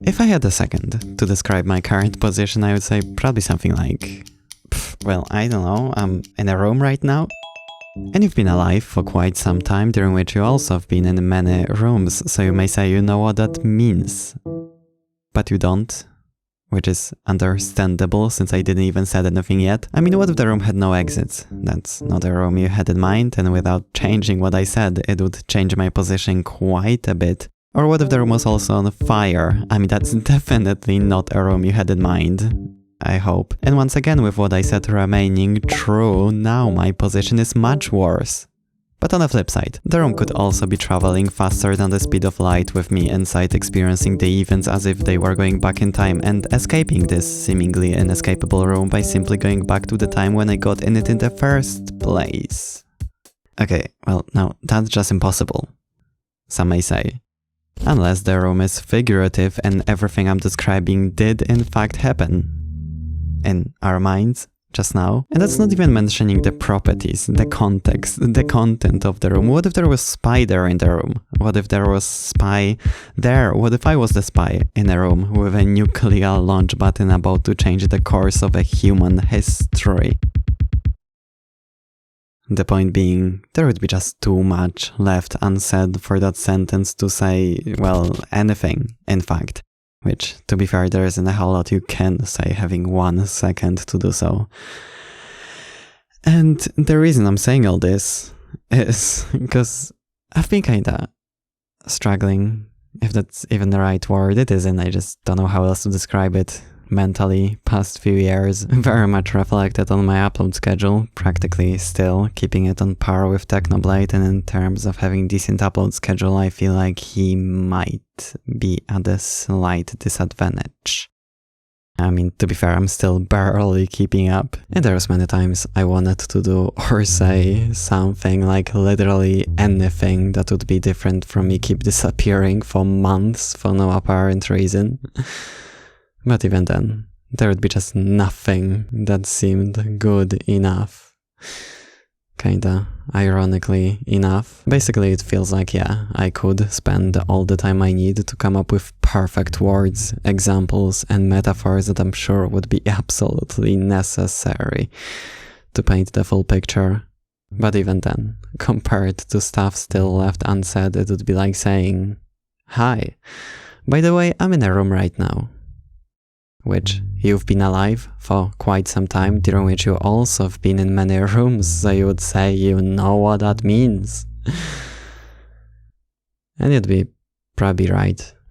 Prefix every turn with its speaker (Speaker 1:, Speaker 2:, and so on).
Speaker 1: If I had a second to describe my current position, I would say probably something like, well, I don't know, I'm in a room right now. And you've been alive for quite some time, during which you also have been in many rooms, so you may say you know what that means. But you don't, which is understandable since I didn't even said anything yet. I mean, what if the room had no exits? That's not a room you had in mind, and without changing what I said, it would change my position quite a bit. Or what if the room was also on fire? I mean, that's definitely not a room you had in mind. I hope. And once again, with what I said remaining true, now my position is much worse. But on the flip side, the room could also be traveling faster than the speed of light, with me inside experiencing the events as if they were going back in time and escaping this seemingly inescapable room by simply going back to the time when I got in it in the first place. Okay, well, now that's just impossible, some may say. Unless the room is figurative and everything I'm describing did in fact happen. In our minds, just now. And that's not even mentioning the properties, the context, the content of the room. What if there was spy there in the room? What if there was spy there? What if I was the spy in a room with a nuclear launch button about to change the course of a human history? The point being, there would be just too much left unsaid for that sentence to say, well, anything, in fact. Which, to be fair, there isn't a whole lot you can say having 1 second to do so. And the reason I'm saying all this is because I've been kinda struggling, if that's even the right word. It isn't, I just don't know how else to describe it. Mentally, past few years, very much reflected on my upload schedule, practically still keeping it on par with Technoblade, and in terms of having decent upload schedule, I feel like he might be at a slight disadvantage. I mean, to be fair, I'm still barely keeping up, and there's many times I wanted to do or say something like literally anything that would be different from me keep disappearing for months for no apparent reason. But even then, there would be just nothing that seemed good enough. Kinda ironically enough. Basically, it feels like, yeah, I could spend all the time I need to come up with perfect words, examples, and metaphors that I'm sure would be absolutely necessary to paint the full picture. But even then, compared to stuff still left unsaid, it would be like saying, "Hi, by the way, I'm in a room right now." Which you've been alive for quite some time, during which you also have been in many rooms, so you would say you know what that means. And you'd be probably right.